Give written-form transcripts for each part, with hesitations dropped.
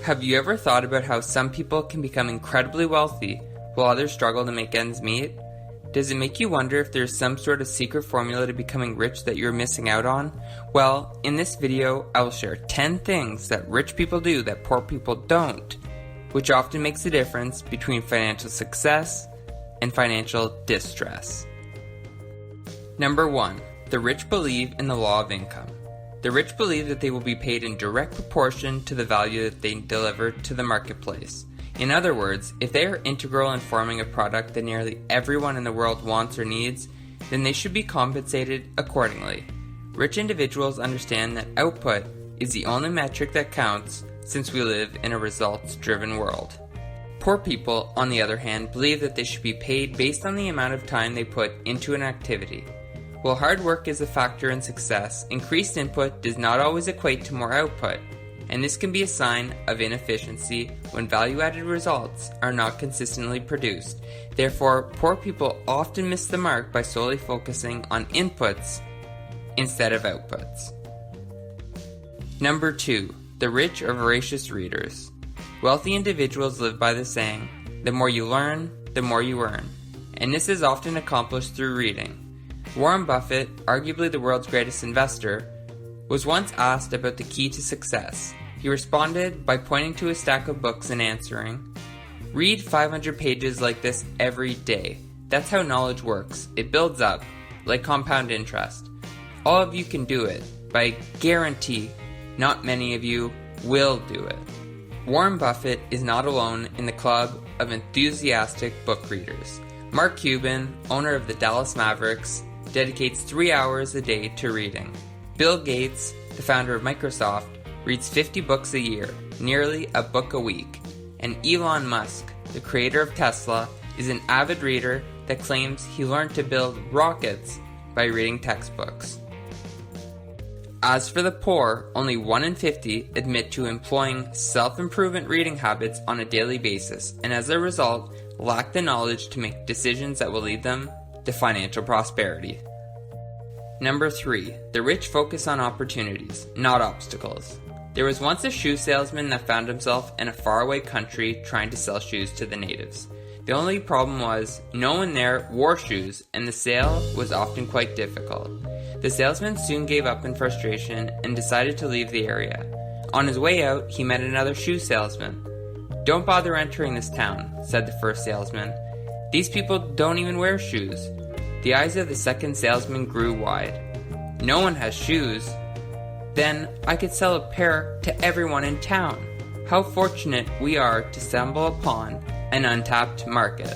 Have you ever thought about how some people can become incredibly wealthy while others struggle to make ends meet? Does it make you wonder if there's some sort of secret formula to becoming rich that you're missing out on? Well, in this video, I will share 10 things that rich people do that poor people don't, which often makes the difference between financial success and financial distress. Number 1. The rich believe in the law of income. The rich believe that they will be paid in direct proportion to the value that they deliver to the marketplace. In other words, if they are integral in forming a product that nearly everyone in the world wants or needs, then they should be compensated accordingly. Rich individuals understand that output is the only metric that counts, since we live in a results-driven world. Poor people, on the other hand, believe that they should be paid based on the amount of time they put into an activity. While hard work is a factor in success, increased input does not always equate to more output, and this can be a sign of inefficiency when value-added results are not consistently produced. Therefore, poor people often miss the mark by solely focusing on inputs instead of outputs. Number 2. The rich are voracious readers. Wealthy individuals live by the saying, "The more you learn, the more you earn," and this is often accomplished through reading. Warren Buffett, arguably the world's greatest investor, was once asked about the key to success. He responded by pointing to a stack of books and answering, "Read 500 pages like this every day. That's how knowledge works. It builds up, like compound interest. All of you can do it, but I guarantee not many of you will do it." Warren Buffett is not alone in the club of enthusiastic book readers. Mark Cuban, owner of the Dallas Mavericks, dedicates 3 hours a day to reading. Bill Gates, the founder of Microsoft, reads 50 books a year, nearly a book a week. And Elon Musk, the creator of Tesla, is an avid reader that claims he learned to build rockets by reading textbooks. As for the poor, only 1 in 50 admit to employing self-improvement reading habits on a daily basis, and as a result, lack the knowledge to make decisions that will lead them to financial prosperity. Number 3. The rich focus on opportunities, not obstacles. There was once a shoe salesman that found himself in a faraway country trying to sell shoes to the natives. The only problem was, no one there wore shoes, and the sale was often quite difficult. The salesman soon gave up in frustration and decided to leave the area. On his way out, he met another shoe salesman. "Don't bother entering this town," said the first salesman. "These people don't even wear shoes." The eyes of the second salesman grew wide. "No one has shoes? Then I could sell a pair to everyone in town. How fortunate we are to stumble upon an untapped market."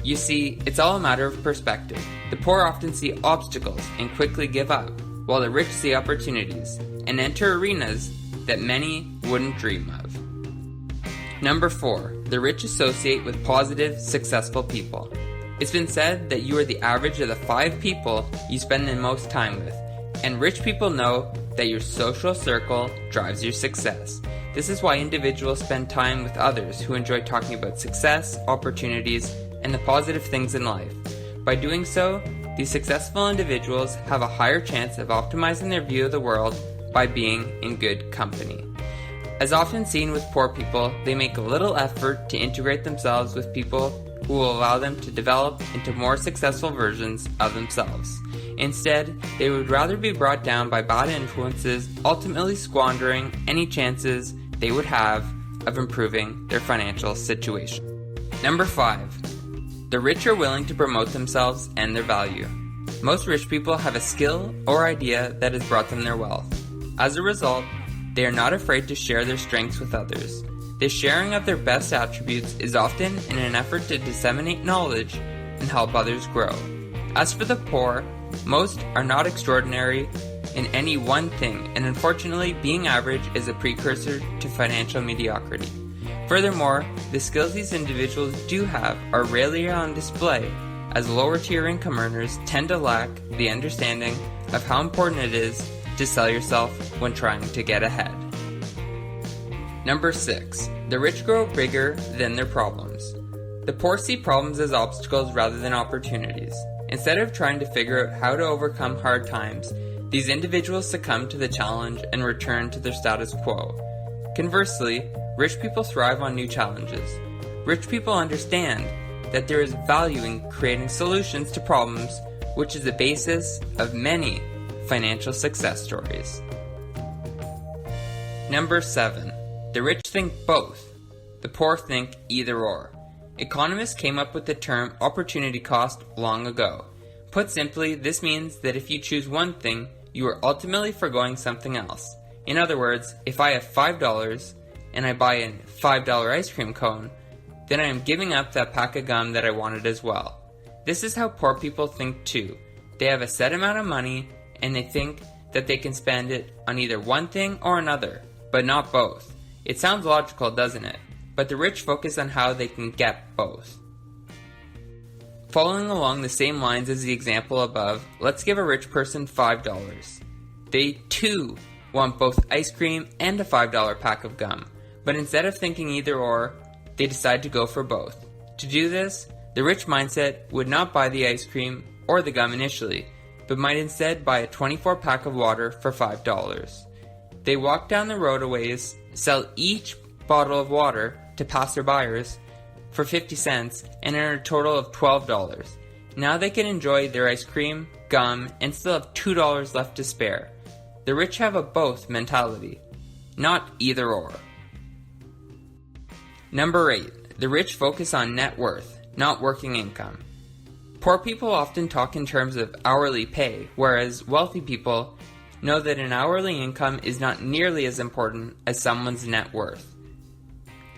You see, it's all a matter of perspective. The poor often see obstacles and quickly give up, while the rich see opportunities and enter arenas that many wouldn't dream of. Number 4. The rich associate with positive, successful people. It's been said that you are the average of the 5 people you spend the most time with, and rich people know that your social circle drives your success. This is why individuals spend time with others who enjoy talking about success, opportunities, and the positive things in life. By doing so, these successful individuals have a higher chance of optimizing their view of the world by being in good company. As often seen with poor people, they make little effort to integrate themselves with people who will allow them to develop into more successful versions of themselves. Instead, they would rather be brought down by bad influences, ultimately squandering any chances they would have of improving their financial situation. Number 5. The rich are willing to promote themselves and their value. Most rich people have a skill or idea that has brought them their wealth. As a result, they are not afraid to share their strengths with others. The sharing of their best attributes is often in an effort to disseminate knowledge and help others grow. As for the poor, most are not extraordinary in any one thing, and unfortunately, being average is a precursor to financial mediocrity. Furthermore, the skills these individuals do have are rarely on display, as lower tier income earners tend to lack the understanding of how important it is to sell yourself when trying to get ahead. Number 6. The rich grow bigger than their problems. The poor see problems as obstacles rather than opportunities. Instead of trying to figure out how to overcome hard times, these individuals succumb to the challenge and return to their status quo. Conversely, rich people thrive on new challenges. Rich people understand that there is value in creating solutions to problems, which is the basis of many financial success stories. Number 7. The rich think both. The poor think either or. Economists came up with the term opportunity cost long ago. Put simply, this means that if you choose one thing, you are ultimately foregoing something else. In other words, if I have $5 and I buy a $5 ice cream cone, then I am giving up that pack of gum that I wanted as well. This is how poor people think too. They have a set amount of money and they think that they can spend it on either one thing or another, but not both. It sounds logical, doesn't it? But the rich focus on how they can get both. Following along the same lines as the example above, let's give a rich person $5. They too want both ice cream and a $5 pack of gum, but instead of thinking either or, they decide to go for both. To do this, the rich mindset would not buy the ice cream or the gum initially, but might instead buy a 24 pack of water for $5. They walk down the road a ways, sell each bottle of water to passerbyers for 50 cents and earn a total of $12. Now they can enjoy their ice cream, gum, and still have $2 left to spare. The rich have a both mentality, not either or. Number 8. The rich focus on net worth, not working income. Poor people often talk in terms of hourly pay, whereas wealthy people know that an hourly income is not nearly as important as someone's net worth.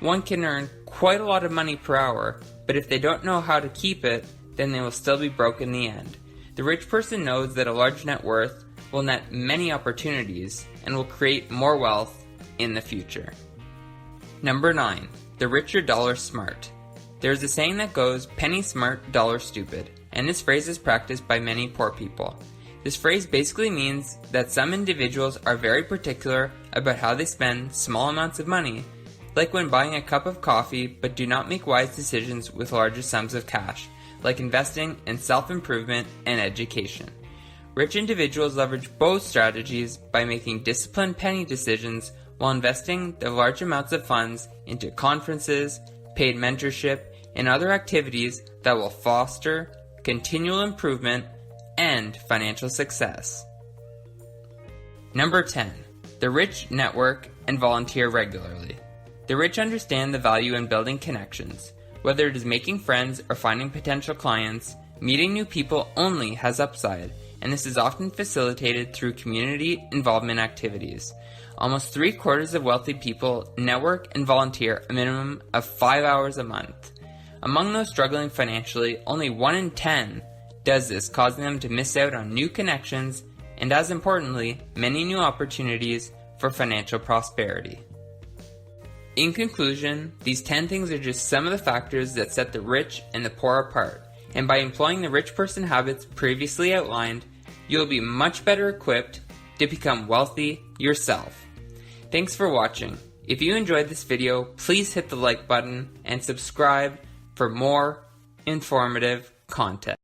One can earn quite a lot of money per hour, but if they don't know how to keep it, then they will still be broke in the end. The rich person knows that a large net worth will net many opportunities and will create more wealth in the future. Number 9. The rich are dollar smart. There is a saying that goes, penny smart, dollar stupid, and this phrase is practiced by many poor people. This phrase basically means that some individuals are very particular about how they spend small amounts of money, like when buying a cup of coffee, but do not make wise decisions with larger sums of cash, like investing in self-improvement and education. Rich individuals leverage both strategies by making disciplined penny decisions while investing the large amounts of funds into conferences, paid mentorship, and other activities that will foster continual improvement and financial success. Number 10. The rich network and volunteer regularly. The rich understand the value in building connections. Whether it is making friends or finding potential clients, meeting new people only has upside, and this is often facilitated through community involvement activities. Almost 3/4 of wealthy people network and volunteer a minimum of 5 hours a month. Among those struggling financially, only 1 in 10 does this, causing them to miss out on new connections and, as importantly, many new opportunities for financial prosperity. In conclusion, these 10 things are just some of the factors that set the rich and the poor apart, and by employing the rich person habits previously outlined, you'll be much better equipped to become wealthy yourself. Thanks for watching. If you enjoyed this video, please hit the like button and subscribe for more informative content.